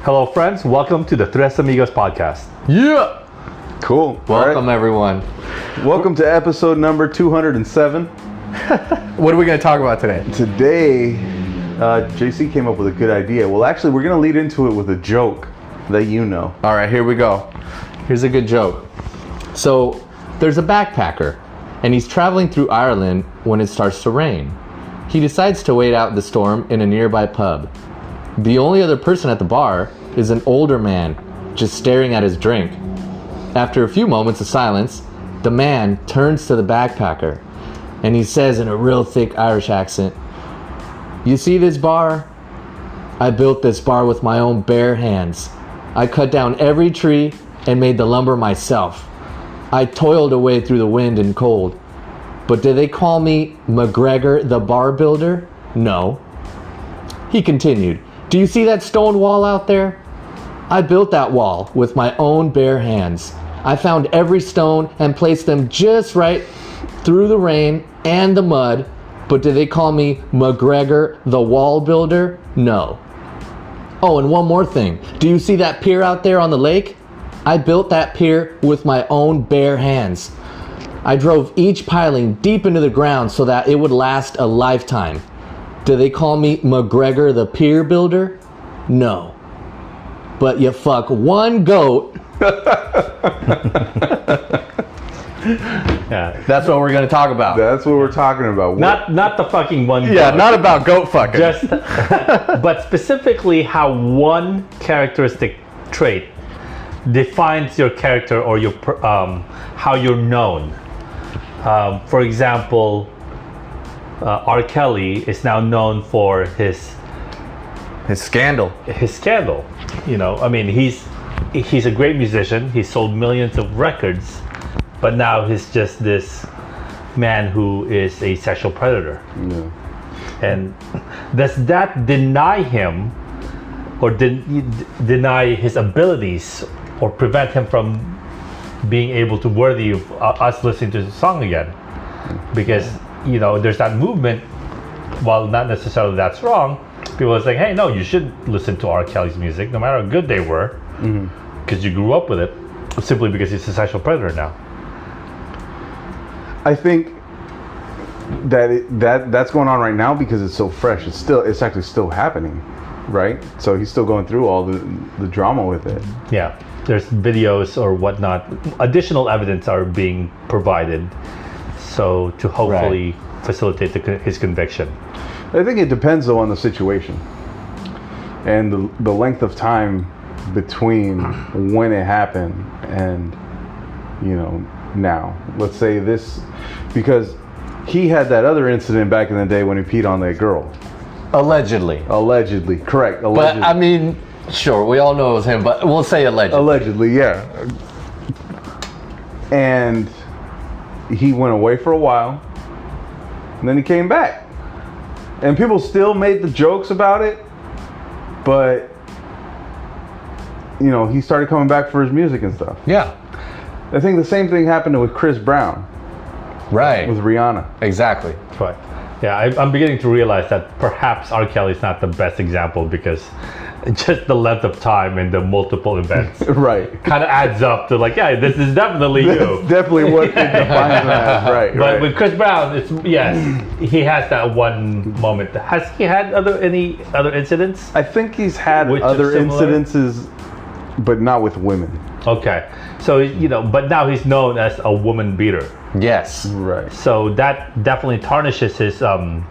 Hello, friends. Welcome to the Tres Amigos podcast. Yeah. Cool. Welcome, everyone. Welcome to episode number 207. What are we going to talk about today? Today, JC came up with a good idea. Well, actually, we're going to lead into it with a joke that you know. All right, here we go. Here's a good joke. So, there's a backpacker, and he's traveling through Ireland when it starts to rain. He decides to wait out the storm in a nearby pub. The only other person at the bar is an older man, just staring at his drink. After a few moments of silence, the man turns to the backpacker, and he says in a real thick Irish accent, "You see this bar? I built this bar with my own bare hands. I cut down every tree and made the lumber myself. I toiled away through the wind and cold. But did they call me McGregor the bar builder? No." He continued, "Do you see that stone wall out there? I built that wall with my own bare hands. I found every stone and placed them just right through the rain and the mud. But did they call me McGregor the wall builder? No. Oh, and one more thing. Do you see that pier out there on the lake? I built that pier with my own bare hands. I drove each piling deep into the ground so that it would last a lifetime. Do they call me McGregor the pier builder? No. But you fuck one goat." Yeah. That's what we're going to talk about. That's what we're talking about. Not the fucking one. Yeah, goat. not about goat fucking. Just, but specifically how one characteristic trait defines your character or your how you're known. For example, R. Kelly is now known for his scandal. You know, I mean, he's a great musician. He sold millions of records, but now he's just this man who is a sexual predator. Yeah. And does that deny him or deny his abilities or prevent him from being able to worthy of us listening to the song again? Because, you know, there's that movement, while not necessarily that's wrong, people are saying, hey, no, you should listen to R. Kelly's music, no matter how good they were, because you grew up with it, simply because he's a sexual predator now. I think that's going on right now because it's so fresh. It's actually still happening, right? So he's still going through all the drama with it. Yeah, there's videos or whatnot. Additional evidence are being provided, so to hopefully facilitate his conviction. I think it depends though on the situation and the length of time between when it happened and, you know, now. Let's say this, because he had that other incident back in the day when he peed on that girl. Allegedly. Allegedly, correct. Allegedly. But, I mean, sure, we all know it was him, but we'll say allegedly. Allegedly, yeah. And he went away for a while, and then he came back. And people still made the jokes about it, but, you know, he started coming back for his music and stuff. Yeah. I think the same thing happened with Chris Brown. Right. With Rihanna. Exactly. Right. Yeah, I'm beginning to realize that perhaps R. Kelly is not the best example because just the length of time and the multiple events Right. kind of adds up to like, yeah, this is definitely you. That's definitely what it defines him as. Right. But with Chris Brown, it's he has that one moment. Has he had any other incidents? I think he's had Which other are similar? incidences, but not with women. Okay, so you know, but now he's known as a woman beater. Yes. Right. So that definitely tarnishes his I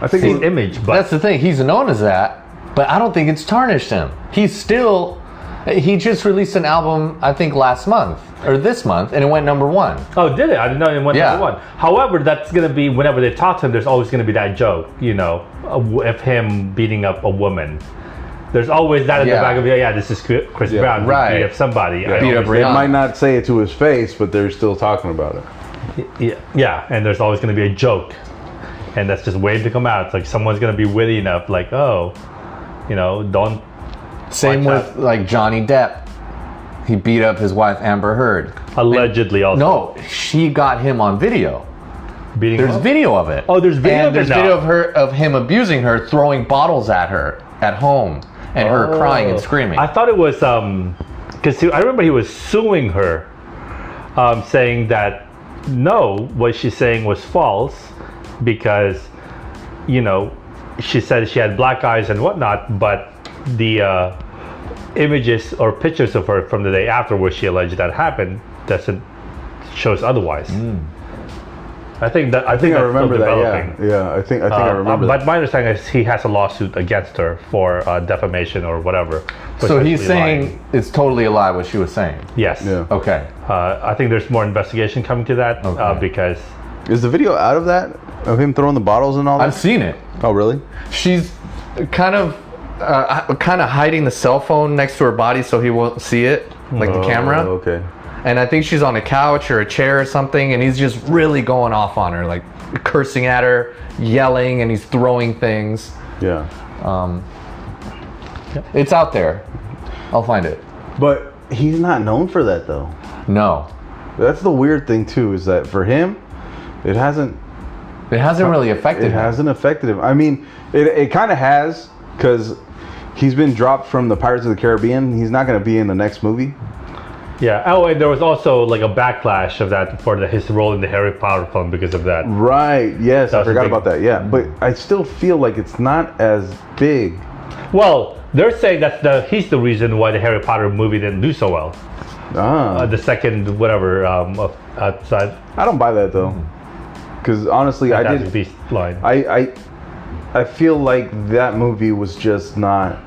think his image. But That's the thing. He's known as that, but I don't think it's tarnished him. He just released an album, I think last month or this month, and it went number one. oh, did it? I didn't know it went Yeah. number one. However, that's gonna be whenever they talk to him. There's always gonna be that joke, you know, of him beating up a woman. There's always that in the back of your this is Chris Brown. right. He beat up somebody. Yeah. Beat up They Rihanna. might not say it to his face, but they're still talking about it. Yeah, and there's always going to be a joke, and that's just waiting to come out. It's like someone's going to be witty enough, like, oh, you know, don't. Same Watch with like Johnny Depp. He beat up his wife Amber Heard. Allegedly, also. No, she got him on video. Beating There's her? video of it. Oh, there's video and of it there's now. video of him abusing her, throwing bottles at her at home. and her crying and screaming. I thought it was because I remember he was suing her, saying that no, what she's saying was false because, you know, she said she had black eyes and whatnot, but the images or pictures of her from the day after where she alleged that happened doesn't shows otherwise. I think I remember that. Yeah. I think I remember that. But my understanding is he has a lawsuit against her for defamation or whatever. So he's saying lying. it's totally a lie what she was saying. Yes. Yeah. Okay. I think there's more investigation coming to that because Is the video out of that? Of him throwing the bottles and all that? I've seen it. Oh, really? She's kind of hiding the cell phone next to her body so he won't see it, like the camera. Okay. And I think she's on a couch or a chair or something, and he's just really going off on her, like cursing at her, yelling, and he's throwing things. Yeah. It's out there. I'll find it. But he's not known for that, though. No. That's the weird thing, too, is that for him, it hasn't really affected him. It hasn't affected him. I mean, it kind of has, because he's been dropped from the Pirates of the Caribbean. He's not going to be in the next movie. yeah. Oh, and there was also like a backlash of that for his role in the Harry Potter film because of that. Right. Yes, I That's forgot big. about that. Yeah, but I still feel like it's not as big. Well, they're saying that he's the reason why the Harry Potter movie didn't do so well. The second whatever outside I don't buy that though, because honestly, I Fantastic did. Beasts line. I feel like that movie was just not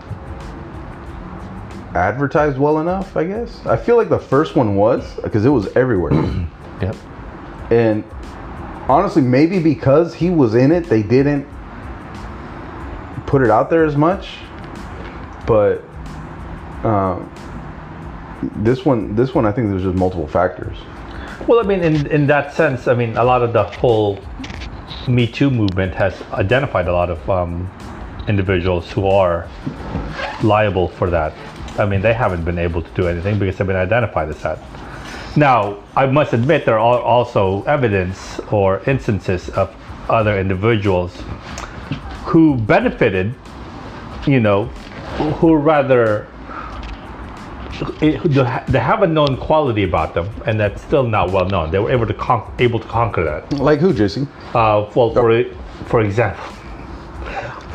advertised well enough. I guess I feel like the first one was, because it was everywhere. Yep. And honestly, maybe because he was in it, they didn't put it out there as much. But this one, I think there's just multiple factors. Well, I mean, in that sense, I mean, a lot of the whole Me Too movement has identified a lot of individuals who are liable for that. I mean, they haven't been able to do anything because they've been identified as that. Now, I must admit there are also evidence or instances of other individuals who benefited, you know, who rather they have a known quality about them, and that's still not well known. They were able to conquer that. Like who, JC? Well,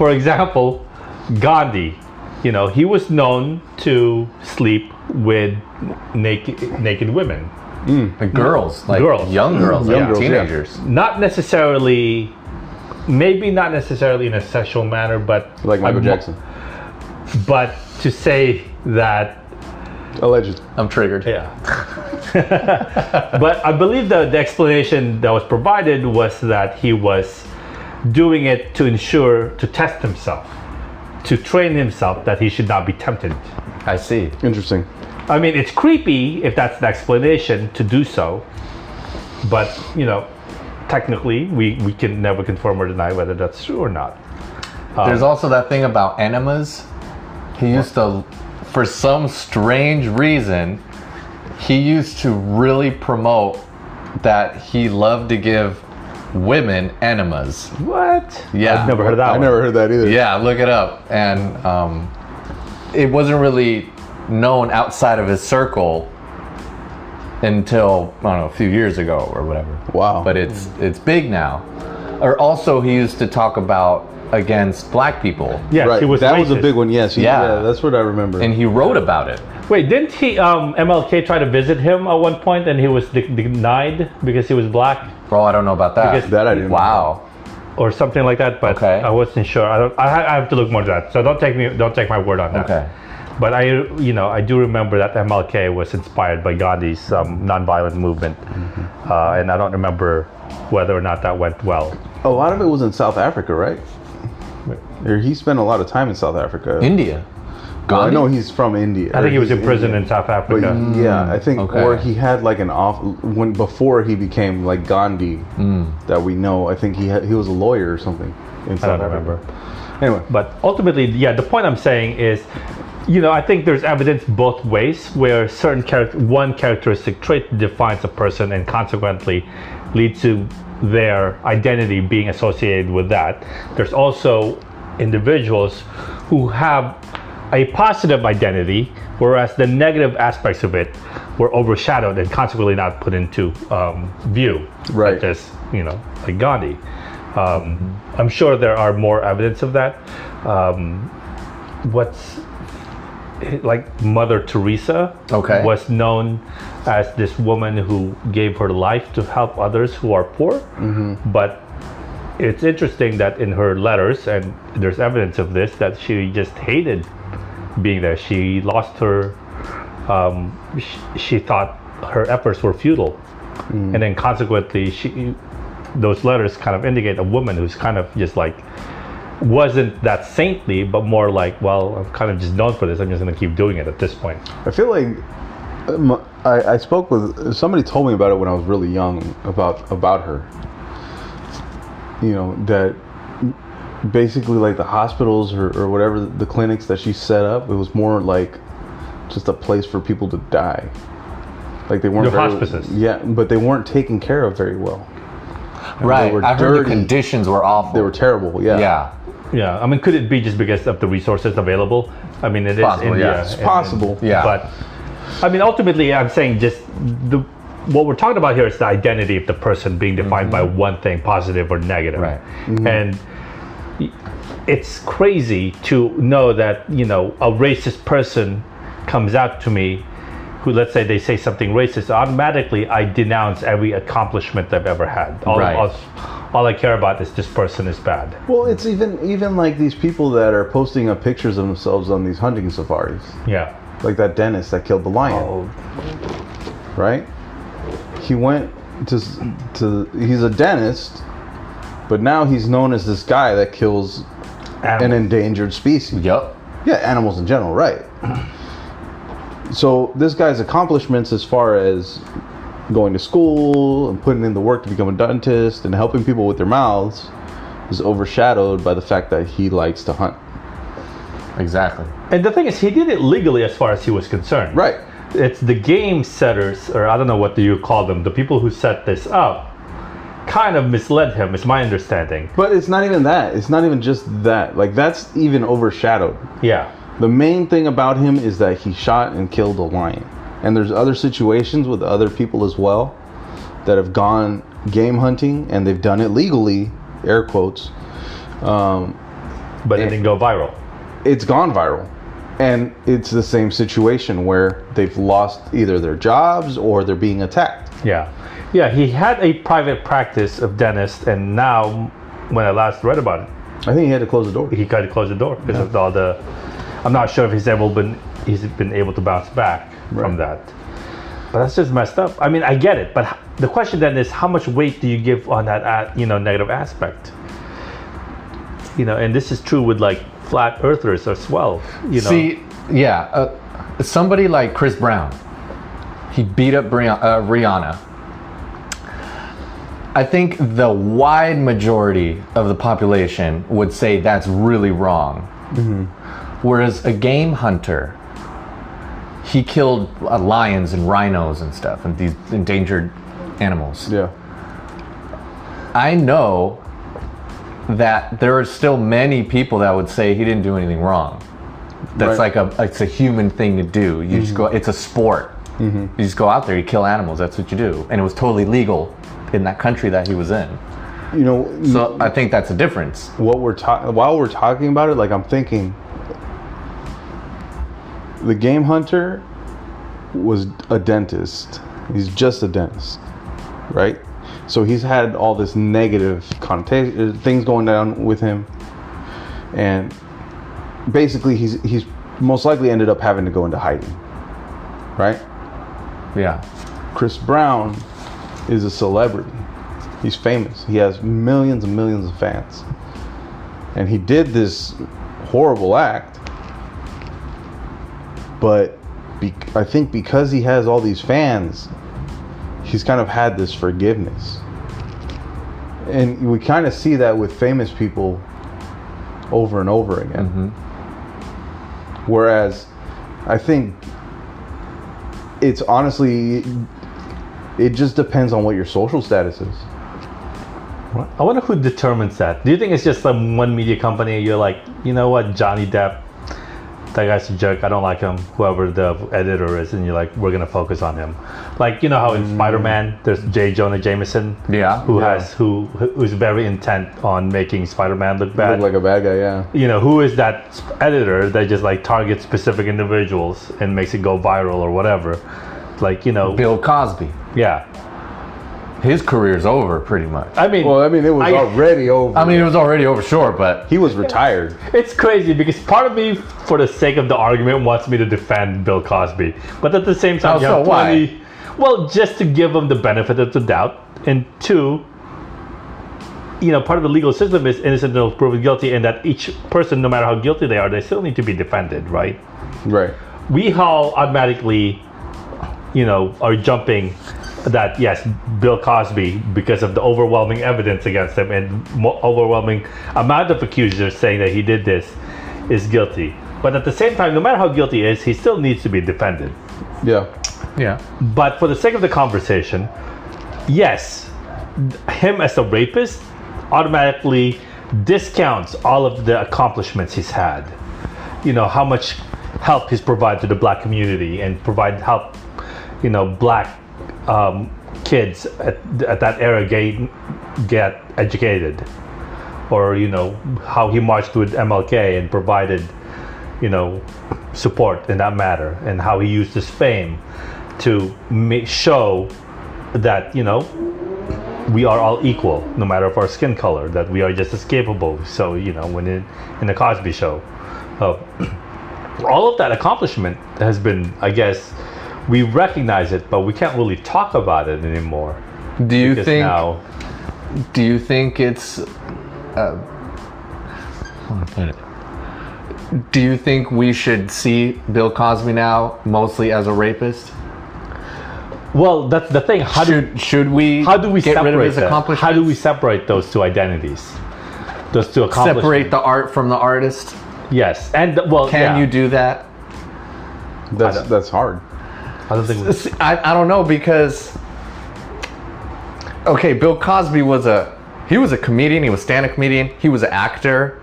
for example, Gandhi. You know, he was known to sleep with naked women. Like girls, like Girls. young girls, Young like girls, yeah. teenagers. Not necessarily, maybe not necessarily in a sexual manner, but Like Michael Jackson. But to say that. Alleged. I'm triggered. Yeah. But I believe the explanation that was provided was that he was doing it to test himself, to train himself that he should not be tempted. I see. Interesting. I mean, it's creepy if that's the explanation to do so, but, you know, technically we can never confirm or deny whether that's true or not. There's also that thing about enemas. He used to, for some strange reason, he used to really promote that he loved to give women enemas. What? Yeah. I've never heard of that I one. never heard that either. Yeah, look it up. And it wasn't really known outside of his circle until, I don't know, a few years ago or whatever. Wow. But it's big now. Or also he used to talk about against black people. Yes, Right. he was That was a racist. big one. Yes. Yeah. That's what I remember. And he wrote about it. Wait, didn't he, MLK try to visit him at one point and he was denied because he was black Oh, I don't know about that. Because that I didn't. Wow. or something like that? But Okay. I wasn't sure. I have to look more into that. So don't take my word on that. Okay. But I do remember that MLK was inspired by Gandhi's nonviolent movement, and I don't remember whether or not that went well. A lot of it was in South Africa, right? Or he spent a lot of time in South Africa. India. Well, I Gandhi? know he's from India. I think he was He's in prison Indian. in South But Africa. yeah, I think, okay. or he had like an off when before he became like Gandhi that we know. I think he was a lawyer or something in I South don't Africa. remember. Anyway, But ultimately, yeah, the point I'm saying is, I think there's evidence both ways where one characteristic trait defines a person and consequently leads to their identity being associated with that. There's also individuals who have a positive identity, whereas the negative aspects of it were overshadowed and consequently not put into view. Right. Just, like Gandhi. I'm sure there are more evidence of that. What's like Mother Teresa Okay. was known as this woman who gave her life to help others who are poor. But it's interesting that in her letters, and there's evidence of this, that she just hated being there. She lost her, she thought her efforts were futile. And then consequently, those letters kind of indicate a woman who's kind of just like, wasn't that saintly, but more like, well, I'm kind of just known for this. I'm just going to keep doing it at this point. I feel like I spoke with somebody, told me about it when I was really young about her. That basically like the hospitals or whatever, the clinics that she set up, it was more like just a place for people to die. Like they weren't The hospices. Yeah, but they weren't taken care of very well. Right. They were I heard the dirty. conditions were awful. They were terrible. Yeah. Yeah. Yeah, I mean, could it be just because of the resources available? I mean, it is Possible, India. yeah. It's possible. Yeah. But, I mean, ultimately, I'm saying just what we're talking about here is the identity of the person being defined by one thing, positive or negative. Right. And it's crazy to know that, a racist person comes out to me who, let's say they say something racist, automatically I denounce every accomplishment I've ever had. All I care about is this person is bad. Well, it's even like these people that are posting up pictures of themselves on these hunting safaris. Yeah. Like that dentist that killed the lion. Right? He went to he's a dentist, but now he's known as this guy that kills an endangered species. Yep. Yeah, animals in general, right. So this guy's accomplishments as far as going to school and putting in the work to become a dentist and helping people with their mouths is overshadowed by the fact that he likes to hunt. Exactly. And the thing is, he did it legally as far as he was concerned. Right. It's the game setters, or I don't know what you call them, the people who set this up, kind of misled him, is my understanding. But it's not even that. It's not even just that. Like, that's even overshadowed. Yeah. The main thing about him is that he shot and killed a lion. And there's other situations with other people as well that have gone game hunting, and they've done it legally, air quotes. But it didn't go viral. It's gone viral. And it's the same situation where they've lost either their jobs or they're being attacked. Yeah. Yeah, he had a private practice of dentist, and now, when I last read about it, I think he had to close the door. he kind of closed the door because of all the... I'm not sure if he's been able to bounce back from that. But that's just messed up. I mean, I get it, but the question then is, how much weight do you give on that, negative aspect? And this is true with like flat earthers as well. See, yeah, somebody like Chris Brown, he beat up Rihanna. I think the wide majority of the population would say that's really wrong. Whereas a game hunter, he killed lions and rhinos and stuff, and these endangered animals. Yeah. I know that there are still many people that would say he didn't do anything wrong. That's Right. it's a human thing to do. You just go, it's a sport. You just go out there, you kill animals, that's what you do. And it was totally legal in that country that he was in. So I think that's a difference. While we're talking about it, like, I'm thinking the game hunter was a dentist. He's just a dentist, right? So he's had all this negative connotation, things going down with him, and basically he's most likely ended up having to go into hiding, right? Yeah. Chris Brown is a celebrity. He's famous. He has millions and millions of fans, and he did this horrible act. But I think because he has all these fans, he's kind of had this forgiveness. And we kind of see that with famous people over and over again. Whereas I think it's honestly, it just depends on what your social status is. I wonder who determines that. Do you think it's just one media company? You're like, you know what, Johnny Depp, that guy's a jerk. I don't like him. Whoever the editor is, and you're like, we're gonna focus on him. Like, you know how in Spider-Man, there's J. Jonah Jameson, Yeah. who's very intent on making Spider-Man look bad. Look like a bad guy, yeah. You know, who is that editor that just like targets specific individuals and makes it go viral or whatever? Like, you know, Bill Cosby. yeah. His career's over pretty much. I mean, Well, I mean, it was already over. I mean, it was already over short, but he was retired. it's crazy because part of me, for the sake of the argument, wants me to defend Bill Cosby, but at the same time, Oh, you have so why? plenty. Well, just to give him the benefit of the doubt, and two, you know, part of the legal system is innocent until proven guilty, and that each person, no matter how guilty they are, they still need to be defended, right? Right. We all automatically, you know, are jumping that yes, Bill Cosby, because of the overwhelming evidence against him and overwhelming amount of accusers saying that he did this, is guilty. But at the same time, no matter how guilty he is, he still needs to be defended. Yeah. yeah. But for the sake of the conversation, yes, him as a rapist automatically discounts all of the accomplishments he's had. You know, how much help he's provided to the black community and provide help, you know, black kids at that era get educated, or you know how he marched with MLK and provided, you know, support in that matter, and how he used his fame to show that, you know, we are all equal no matter of our skin color, that we are just as capable. So, you know, when in the Cosby Show, all of that accomplishment has been, I guess, we recognize it, but we can't really talk about it anymore. Do you Because think? now, Do you think it's? Do you think we should see Bill Cosby now mostly as a rapist? well, that's the thing. How do Should we? how do we get separate rid of his that? accomplishments? How do we separate those two identities? Those two accomplishments. separate the art from the artist? Yes, and well, Can yeah. you do that? That's hard. I don't think. See, I don't know, because okay, Bill Cosby was a comedian. He was a stand-up comedian. He was an actor.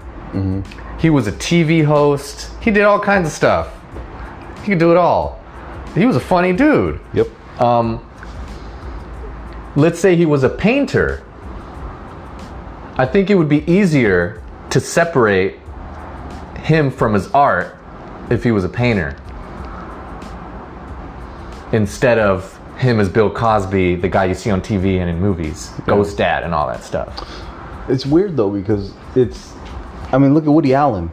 He was a TV host. He did all kinds of stuff. He could do it all. He was a funny dude. Yep. Let's say he was a painter. I think it would be easier to separate him from his art if he was a painter, instead of him as Bill Cosby, the guy you see on TV and in movies, Ghost Dad and all that stuff. It's weird though, because I mean, look at Woody Allen.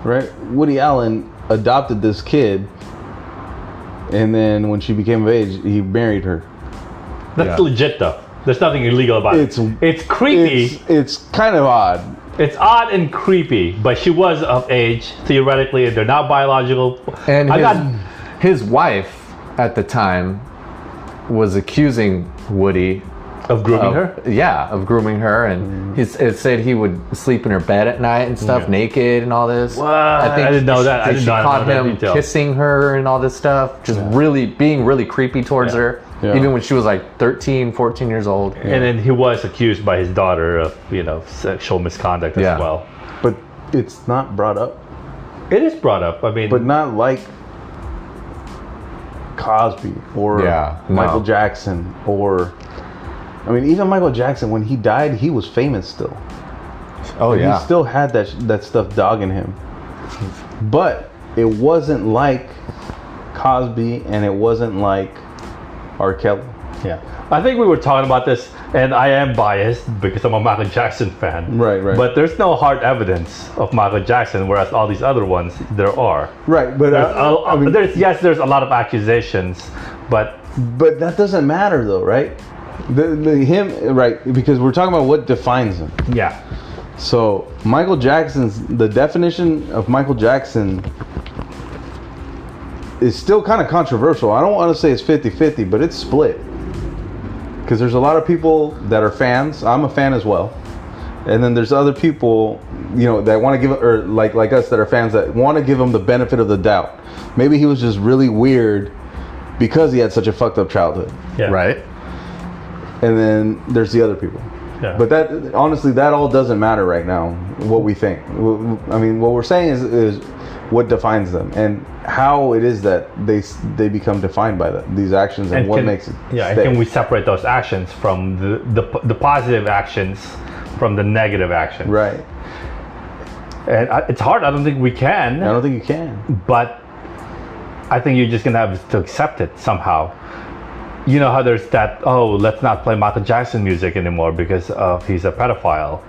Right? Woody Allen adopted this kid, and then when she became of age, he married her. That's Yeah. legit though. There's nothing illegal about it. It's creepy. It's kind of odd. It's odd and creepy, but she was of age theoretically, and they're not biological. And I his wife at the time was accusing Woody of grooming her. of grooming her, and it said he would sleep in her bed at night and stuff, naked and all this. What? I didn't know that. I did she not caught know that him detail. kissing her and all this stuff, just really being really creepy towards her, Yeah. even when she was like 13, 14 years old. And then he was accused by his daughter of, you know, sexual misconduct as Yeah. well. But it's not brought up. It is brought up. I mean, But not like Cosby or Yeah, no. Michael Jackson, or I mean, even Michael Jackson, when he died, he was famous still. Oh yeah. He still had that stuff dogging him. But it wasn't like Cosby, and it wasn't like R. Kelly. yeah. I think we were talking about this, and I am biased because I'm a Michael Jackson fan. Right. But there's no hard evidence of Michael Jackson, whereas all these other ones, there are. Right, but I mean, There's a lot of accusations, but but that doesn't matter though, right? Him, right? Because we're talking about what defines him. yeah. So the definition of Michael Jackson is still kind of controversial. I don't want to say it's 50-50, but it's split. Because there's a lot of people that are fans. I'm a fan as well. And then there's other people, you know, that want to give, or like us that are fans, that want to give him the benefit of the doubt. Maybe he was just really weird because he had such a fucked up childhood. Yeah. Right. And then there's the other people. Yeah. But that honestly, that all doesn't matter right now. What we think. I mean, what we're saying is what defines them and how it is that they become defined by these actions and what makes it. Yeah, and stay. can we separate those actions from the positive actions from the negative actions? Right. And it's hard. I don't think we can. I don't think you can. But I think you're just gonna have to accept it somehow. You know how there's that, oh, let's not play Michael Jackson music anymore because he's a pedophile.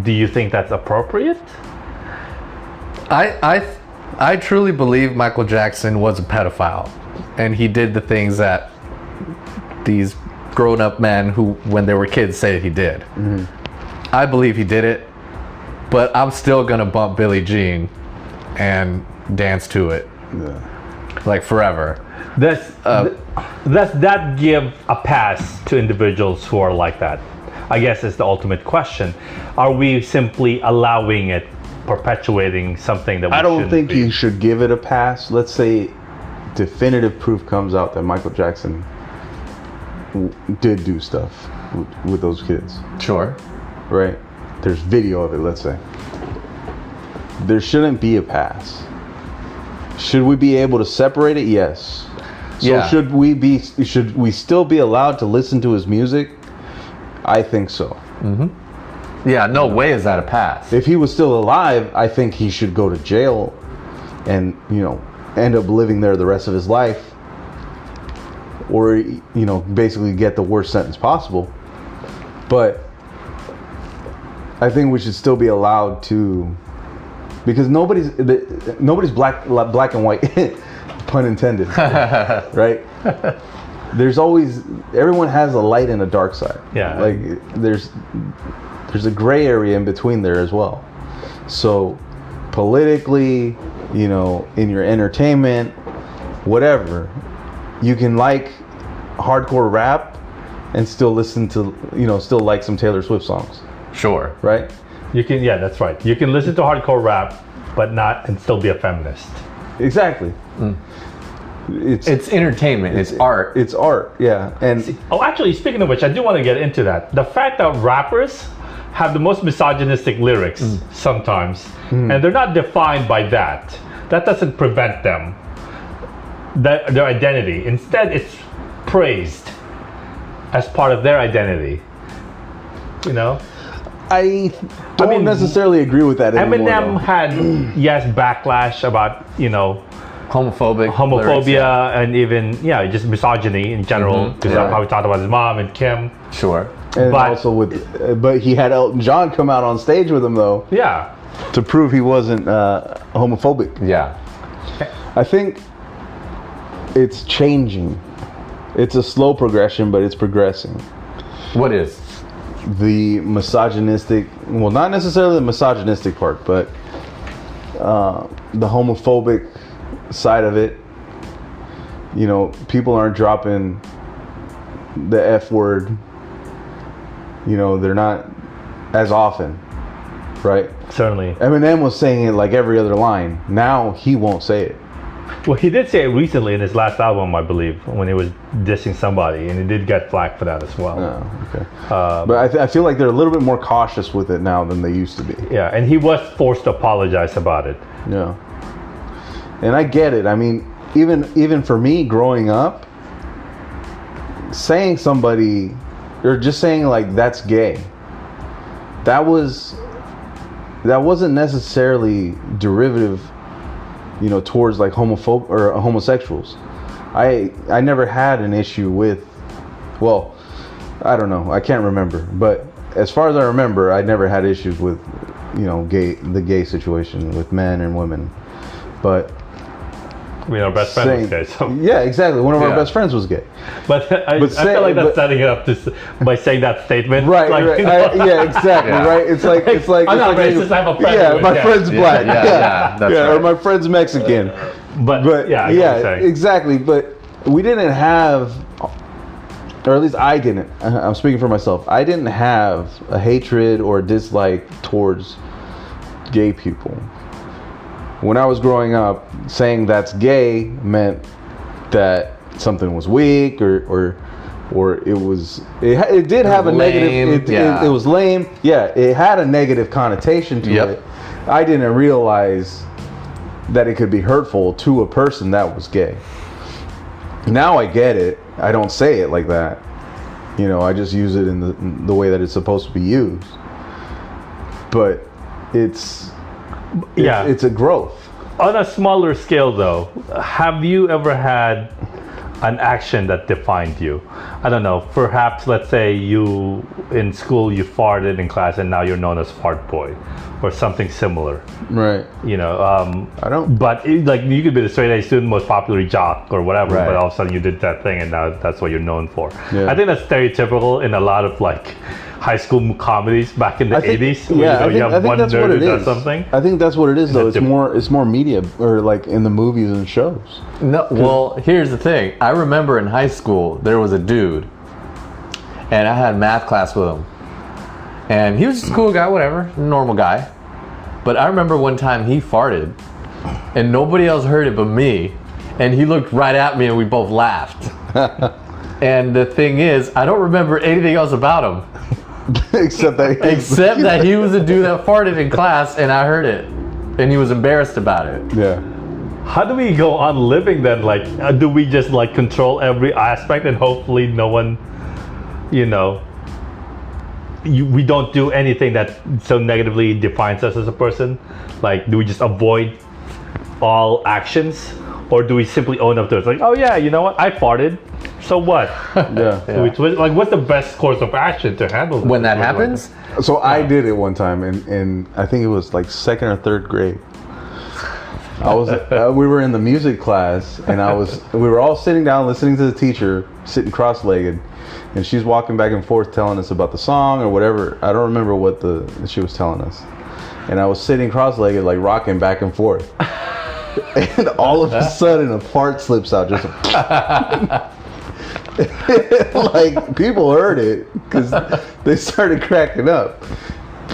Do you think that's appropriate? I truly believe Michael Jackson was a pedophile, and he did the things that these grown-up men who, when they were kids, say he did. Mm-hmm. I believe he did it, but I'm still gonna bump Billie Jean and dance to it, like forever. Does that give a pass to individuals who are like that? I guess is the ultimate question. Are we simply allowing it, perpetuating something that we I don't shouldn't think be? you should give it a pass. Let's say definitive proof comes out that Michael Jackson did do stuff with those kids. Sure. Right? There's video of it, let's say. There shouldn't be a pass. Should we be able to separate it? Yes. So Yeah. should we still be allowed to listen to his music? I think so. Yeah, no way is that a pass. If he was still alive, I think he should go to jail and, end up living there the rest of his life. Or, basically get the worst sentence possible. But I think we should still be allowed to, because nobody's black and white, pun intended, right? There's always, everyone has a light and a dark side. Yeah. Like there's a gray area in between there as well. So politically, in your entertainment, whatever, you can like hardcore rap and still listen to, still like some Taylor Swift songs, Sure. right? You can, yeah, that's right. You can listen to hardcore rap, but not and still be a feminist. Exactly. It's entertainment. It's art. It's art, yeah. And Oh, actually, speaking of which, I do want to get into that. The fact that rappers have the most misogynistic lyrics sometimes, and they're not defined by that. That doesn't prevent them, their identity. Instead, it's praised as part of their identity. I don't mean, necessarily agree with that anymore. Eminem though. had, yes, backlash about, Homophobia, homophobia and even, just misogyny in general, because Right. of how he talked about his mom and Kim. Sure. And but- also but he had Elton John come out on stage with him though Yeah. to prove he wasn't homophobic. Yeah. I think it's changing. It's a slow progression, but it's progressing. What is? The misogynistic, well, not necessarily the misogynistic part, but the homophobic side of it. People aren't dropping the F word. They're not as often, right? Certainly. Eminem was saying it like every other line. Now he won't say it. Well, he did say it recently in his last album, I believe, when he was dissing somebody, and he did get flack for that as well. Oh, okay. But I feel like they're a little bit more cautious with it now than they used to be. Yeah, and he was forced to apologize about it. Yeah. And I get it. I mean, even for me growing up, saying somebody, or just saying like that's gay, that wasn't necessarily derivative, towards like homophobe or homosexuals. I never had an issue with, well, I don't know, I can't remember, but as far as I remember, I never had issues with, the gay situation with men and women. But Our best friend was gay, so. yeah, exactly. One of our Yeah. best friends was gay. But I feel like that's setting it up by saying that statement. Right, Like, right. Yeah, exactly. Yeah. Right. It's like I'm not like, racist, I have a friend Yeah, who is my gay. friend's black. yeah, that's Or right. my friend's Mexican. but yeah, I get what you're saying. exactly. But we didn't have, or at least I didn't. I'm speaking for myself. I didn't have a hatred or a dislike towards gay people. When I was growing up, saying that's gay meant that something was weak or or it did have a Lame, negative. yeah. It was lame. Yeah, it had a negative connotation to Yep. it. I didn't realize that it could be hurtful to a person that was gay. Now I get it. I don't say it like that. You know, I just use it in the way that it's supposed to be used. But it's a growth. On a smaller scale, though, have you ever had an action that defined you? I don't know. Perhaps, let's say you in school you farted in class, and now you're known as Fart Boy, or something similar. Right. You know, I don't. but like you could be the straight A student, most popular jock, or whatever. Right. But all of a sudden you did that thing, and now that's what you're known for. Yeah. I think that's stereotypical in a lot of like high school comedies back in the 80s. Yeah, you have one that's nerd what who it does is. something. I think that's what it is, though. It's It's more media, or like in the movies and shows. No, well, here's the thing. I remember in high school there was a dude, and I had math class with him, and he was just a cool guy, whatever, normal guy. But I remember one time he farted, and nobody else heard it but me, and he looked right at me, and we both laughed. And the thing is, I don't remember anything else about him. Except Except that he was a dude that farted in class, and I heard it, and he was embarrassed about it. Yeah. How do we go on living then? Like, do we just like control every aspect and hopefully no one, you know, we don't do anything that so negatively defines us as a person? Like, do we just avoid all actions, or do we simply own up to it? It's like, oh yeah, you know what? I farted. So what? Yeah. Like, what's the best course of action to handle this? When that happens, So I did it one time, in I think it was like 2nd or 3rd grade. I was we were in the music class, and we were all sitting down listening to the teacher, sitting cross-legged, and she's walking back and forth telling us about the song or whatever. I don't remember what she was telling us. And I was sitting cross-legged, like rocking back and forth. And all of a sudden a fart slips out, just like people heard it because they started cracking up.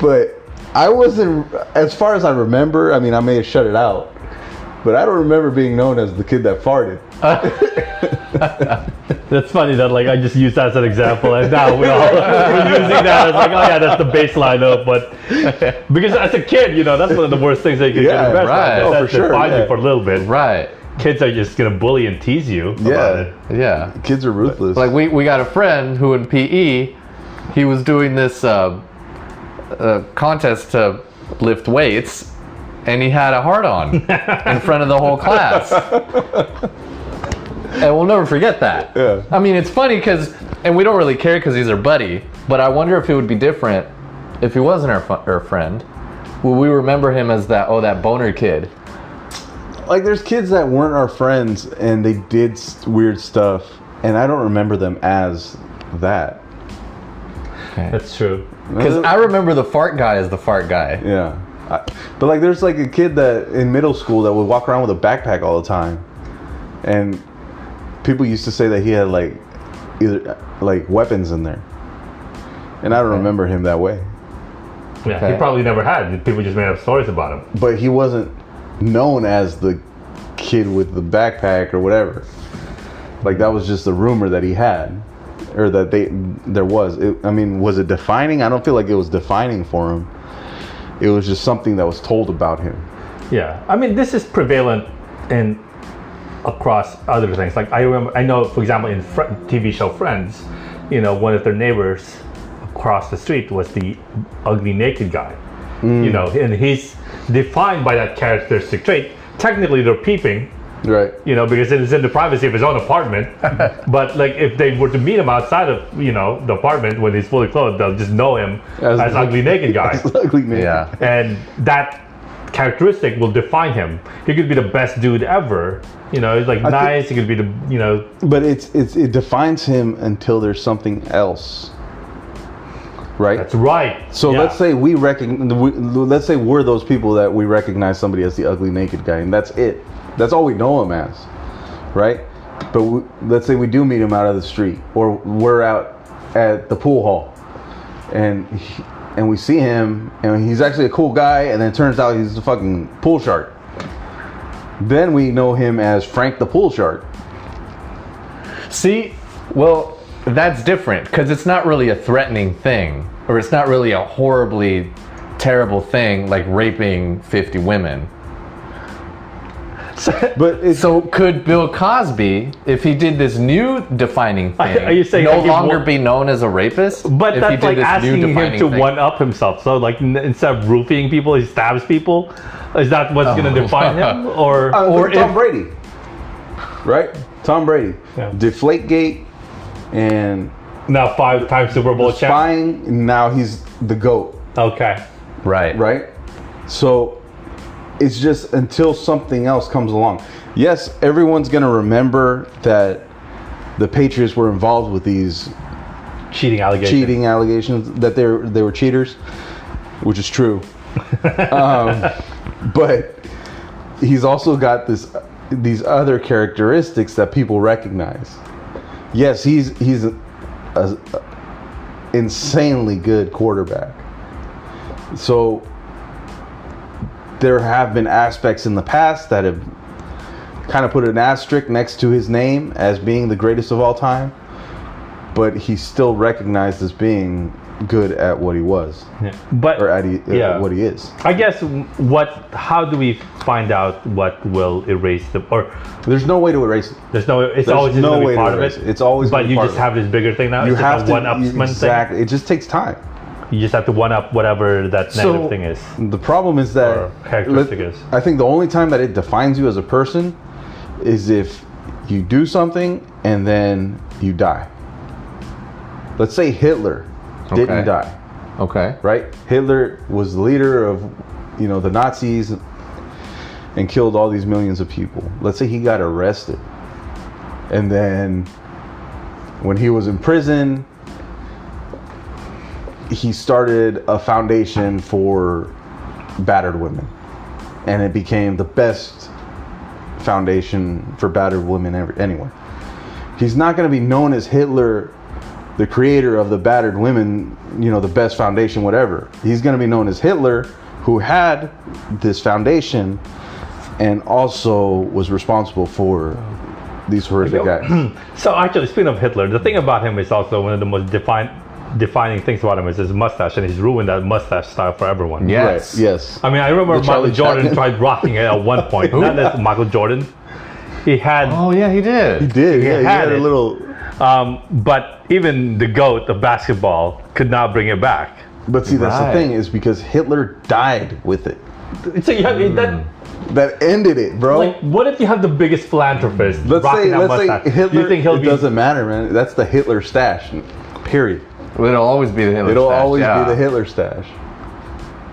But I wasn't, as far as I remember, I mean, I may have shut it out, but I don't remember being known as the kid that farted. That's funny that like I just used that as an example, and now we're using that as like, oh yeah, that's the baseline of. But because as a kid, you know, that's one of the worst things that you can Yeah, get embarrassed right. about. Oh, That for sure, defines yeah. you for a little bit. right? Kids are just gonna bully and tease you about it. Yeah. Kids are ruthless. Like we got a friend who in PE, he was doing this contest to lift weights, and he had a heart-on in front of the whole class. And we'll never forget that. Yeah. I mean, it's funny because, and we don't really care because he's our buddy, but I wonder if it would be different if he wasn't our friend. Will we remember him as that boner kid? Like there's kids that weren't our friends and they did weird stuff, and I don't remember them as that. That's true. Because I remember the fart guy as the fart guy. Yeah. But like there's like a kid that in middle school that would walk around with a backpack all the time, and people used to say that he had like either like weapons in there, and I don't remember him that way. Yeah, Okay. he probably never had. People just made up stories about him. But he wasn't known as the kid with the backpack or whatever. Like that was just a rumor that he had, or that there was. I mean, was it defining? I don't feel like it was defining for him. It was just something that was told about him. Yeah, I mean, this is prevalent in across other things. Like I know, for example, in TV show Friends, you know, one of their neighbors across the street was the ugly naked guy. You know, and he's defined by that characteristic trait. Technically, they're peeping, Right. you know, because it is in the privacy of his own apartment. But like, if they were to meet him outside of, you know, the apartment when he's fully clothed, they'll just know him as ugly naked guy. As ugly man. Yeah. And that characteristic will define him. He could be the best dude ever. You know, he's like nice. He could be the, you know. But it defines him until there's something else. Right. That's right. So Yeah. let's say let's say we're those people that we recognize somebody as the ugly naked guy, and that's it. That's all we know him as, right? But let's say we do meet him out of the street, or we're out at the pool hall, and we see him, and he's actually a cool guy, and then it turns out he's a fucking pool shark. Then we know him as Frank the Pool Shark. See, well, that's different because it's not really a threatening thing, or it's not really a horribly terrible thing like raping 50 women. But it's, So could Bill Cosby, if he did this new defining thing, Are you saying no like he longer wa- be known as a rapist? But if he that's did like this new asking him defining to thing? one up himself. So like instead of roofing people, he stabs people. Is that what's going to define him? Or or Tom if- Brady, right? Tom Brady, Yeah. Deflategate, and now 5-time Super Bowl champ? spying. Now he's the GOAT, Okay. Right. right? So it's just until something else comes along. Yes, everyone's gonna remember that the Patriots were involved with these Cheating allegation. cheating allegations, that they were cheaters, which is true. But he's also got these other characteristics that people recognize. Yes, he's a insanely good quarterback. So there have been aspects in the past that have kind of put an asterisk next to his name as being the greatest of all time, but he's still recognized as being good at what he was, Yeah. But or at Yeah. what he is. I guess how do we find out what will erase the, or There's no way to erase it. it's There's always just no going to way be to part of erase it. it. It's always But gonna be you part just of it. have this bigger thing now. You It's have just a one-upsman thing. exactly. It just takes time. You just have to one-up whatever that negative So thing is. the problem is that Or characteristic is. I think the only time that it defines you as a person is if you do something and then you die. Let's say Hitler didn't Okay. die, Okay. right? Hitler was the leader of, the Nazis and killed all these millions of people. Let's say he got arrested. And then when he was in prison, he started a foundation for battered women. And it became the best foundation for battered women anywhere. He's not going to be known as Hitler, the creator of the battered women, the best foundation, whatever. He's going to be known as Hitler, who had this foundation and also was responsible for these horrific acts. So actually, speaking of Hitler, the thing about him is also one of the most defining things about him is his mustache, and he's ruined that mustache style for everyone. Yes. Right, yes. I mean, I remember The Michael Charlie Jordan Chaplin. tried rocking it at one point. Not that Michael Jordan. He had, Oh yeah, he did. He did, yeah. He had had a it. little... but even the GOAT of basketball could not bring it back. But see, that's Right. the thing, is because Hitler died with it. So you have that. That ended it, bro. Like, what if you have the biggest philanthropist rocking that mustache? Hitler, Do you think he'll it be? doesn't matter, man. That's the Hitler stash, period. It'll always be the Hitler It'll stash, always yeah. be the Hitler stash.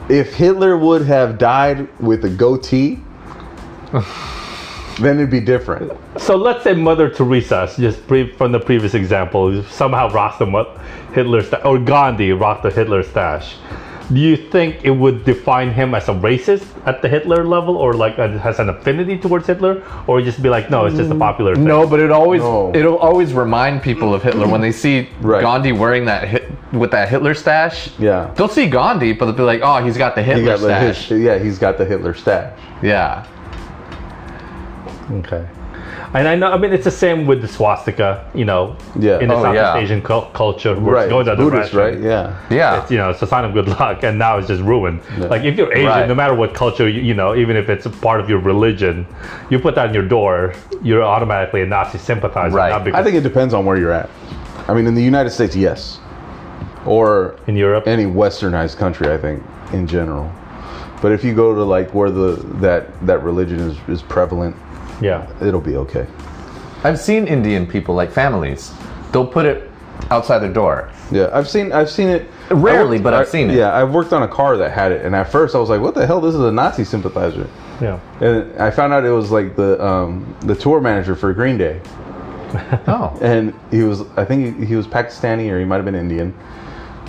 If Hitler would have died with a goatee, then it'd be different. So let's say Mother Teresa, from the previous example, somehow rocks the Hitler stash, or Gandhi rocked the Hitler stash. Do you think it would define him as a racist at the Hitler level, or like has an affinity towards Hitler, or just be like, no, it's just a popular thing? No, but it'll No. always remind people of Hitler when they see Right. Gandhi wearing with that Hitler stash. Yeah. They'll see Gandhi, but they'll be like, "Oh, he's got the He Hitler got the stash." he's got the Hitler stash. Yeah. Okay. And I know, I mean, it's the same with the swastika, Yeah. in the Oh, Southeast yeah. Asian culture, where Right. it's going the other Buddhist, direction. right? Yeah. Yeah. It's a sign of good luck, and now it's just ruined. Yeah. Like if you're Asian, Right. no matter what culture, even if it's a part of your religion, you put that on your door, you're automatically a Nazi sympathizer. Right. Not because I think it depends on where you're at. I mean, in the United States, yes. Or in Europe, any westernized country, I think, in general. But if you go to like where that religion is prevalent, yeah. it'll be okay. I've seen Indian people, like families, they'll put it outside their door. Yeah, I've seen it Rarely, but I've seen it. Yeah, I've worked on a car that had it, and at first I was like, "What the hell? This is a Nazi sympathizer." Yeah. And I found out it was like the tour manager for Green Day, Oh. and I think he was Pakistani, or he might have been Indian,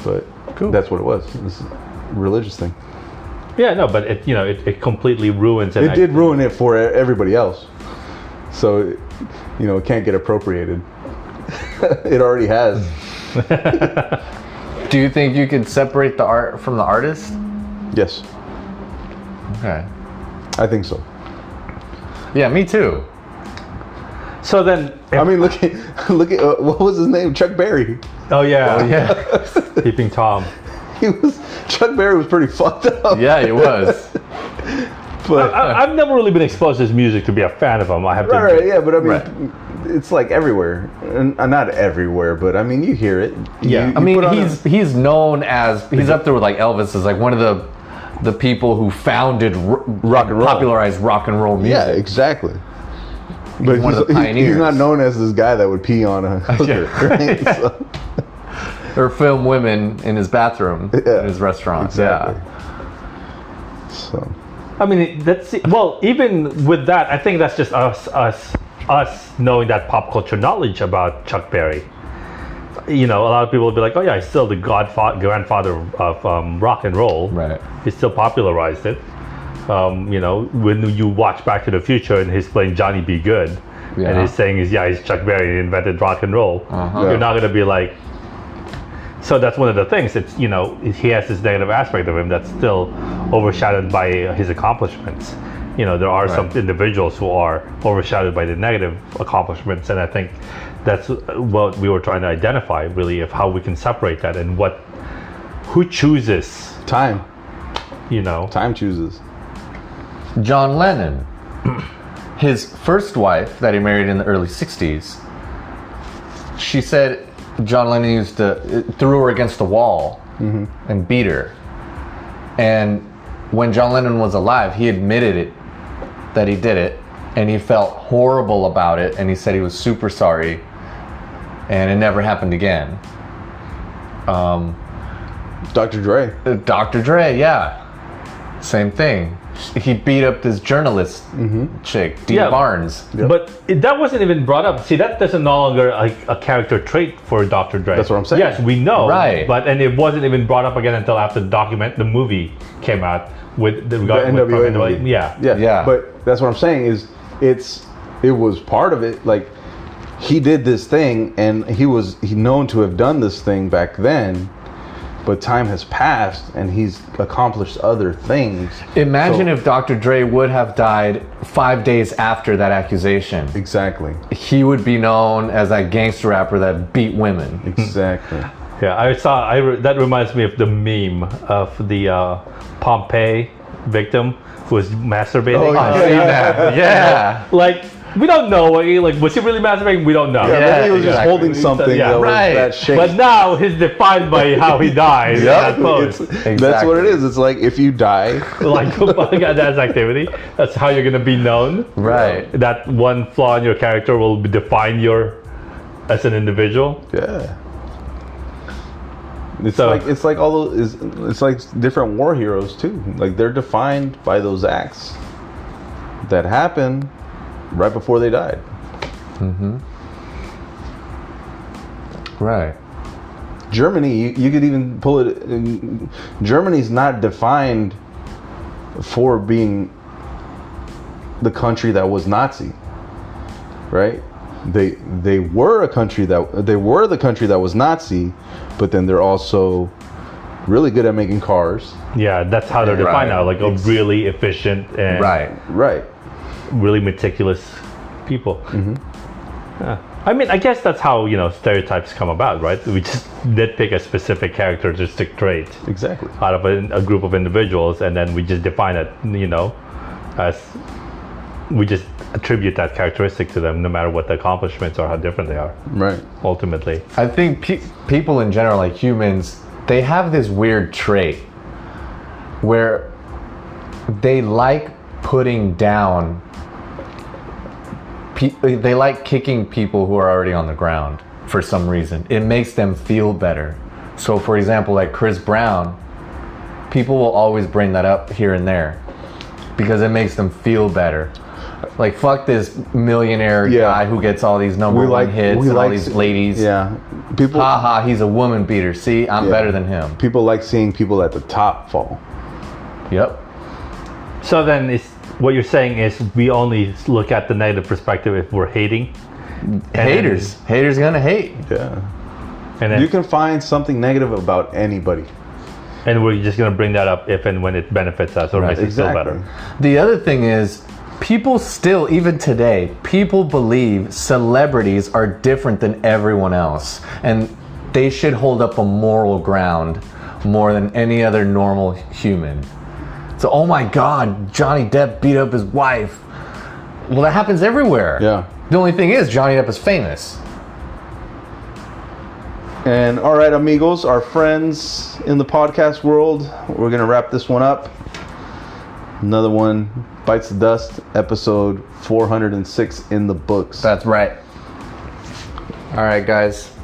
but Cool. that's what it was. This religious thing. Yeah, no, but it completely ruins it. It did ruin it for everybody else. So, it can't get appropriated. It already has. Do you think you could separate the art from the artist? Yes, Okay. I think so. Yeah, me too. So then, I mean, look at what was his name? Chuck Berry. oh yeah, Yeah. Peeping Tom. Chuck Berry was pretty fucked up. Yeah, it was. But I've never really been exposed to his music to be a fan of him. I have to. right, yeah, but I mean, Right. it's like everywhere, and not everywhere, but I mean, you hear it. Yeah. I mean, put on he's known as, he's up there with like Elvis as like one of the people who founded Rock and roll. popularized rock and roll music. yeah, exactly. But one of the he's pioneers. not known as this guy that would pee on a hooker, right? So, Or film women in his bathroom Yeah, in his restaurant. exactly. Yeah. So I mean, that's well. Even with that, I think that's just us knowing that pop culture knowledge about Chuck Berry. You know, a lot of people will be like, "Oh yeah, he's still the grandfather of rock and roll. Right. He still popularized it." You know, when you watch Back to the Future and he's playing Johnny B. Good, Yeah. and he's saying, he's Chuck Berry, he invented rock and roll. Uh-huh. You're not gonna be like. So that's one of the things. It's, you know, he has this negative aspect of him that's still overshadowed by his accomplishments. You know, there are some individuals who are overshadowed by the negative accomplishments, and I think that's what we were trying to identify, really, of how we can separate that and who chooses. time Time chooses. John Lennon, his first wife that he married in the early 60s, she said John Lennon threw her against the wall and beat her. And when John Lennon was alive, he admitted it, that he did it, and he felt horrible about it, and he said he was super sorry, and it never happened again. Dr. Dre. Dr. Dre, yeah. Same thing. He beat up this journalist chick, Dee Yeah. Barnes. Yep. But that wasn't even brought up. See, that doesn't no longer like a character trait for Dr. Dre. That's what I'm saying. Yes, we know. Right. And it wasn't even brought up again until after the movie came out with the NWA movie. Yeah. Yeah. But that's what I'm saying is it was part of it. Like, he did this thing, and he known to have done this thing back then, but time has passed and he's accomplished other things. Imagine So- if Dr. Dre would have died 5 days after that accusation. Exactly. He would be known as that gangster rapper that beat women. Exactly. Yeah, that reminds me of the meme of the Pompeii victim who was masturbating. Oh, yeah. Yeah. Like, we don't know. Like, was he really masturbating? We don't know. Yeah, maybe he was just exactly. holding something Yeah, that was right. that shape. But now he's defined by how he died. in that pose. That's what it is. It's like, if you die, Like, that's activity. That's how you're gonna be known. Right. That one flaw in your character will define as an individual. yeah. It's So- like all those. It's like different war heroes too. Like, they're defined by those acts that happen right before they died. Right. Germany, you could even pull it. Germany's not defined for being the country that was Nazi, right? They were the country that was Nazi, but then they're also really good at making cars. Yeah, that's how they're defined Right. now. Like a really efficient and Right. really meticulous people. Yeah. I mean, I guess that's how, stereotypes come about, right? We just nitpick a specific characteristic trait Exactly. out of a group of individuals, and then we just define it, as we just attribute that characteristic to them, no matter what the accomplishments or how different they are, Right. ultimately. I think people in general, like humans, they have this weird trait where they like putting down they like kicking people who are already on the ground for some reason. It makes them feel better. So for example, like Chris Brown, people will always bring that up here and there because it makes them feel better. Like, fuck this millionaire guy who gets all these number one hits and all these ladies. Yeah. People Haha, he's a woman beater. See, I'm better than him. people like seeing people at the top fall. Yep. So then what you're saying is we only look at the negative perspective if we're hating. Haters gonna hate. Yeah. And then, You can find something negative about anybody. and we're just going to bring that up if and when it benefits us or makes us feel Exactly. better. The other thing is, People still, even today, people believe celebrities are different than everyone else. And they should hold up a moral ground more than any other normal human. So, oh my God, Johnny Depp beat up his wife. Well, that happens everywhere. Yeah. The only thing is, Johnny Depp is famous. And all right, amigos, our friends in the podcast world, we're going to wrap this one up. Another one, Bites the Dust, episode 406 in the books. That's right. All right, guys.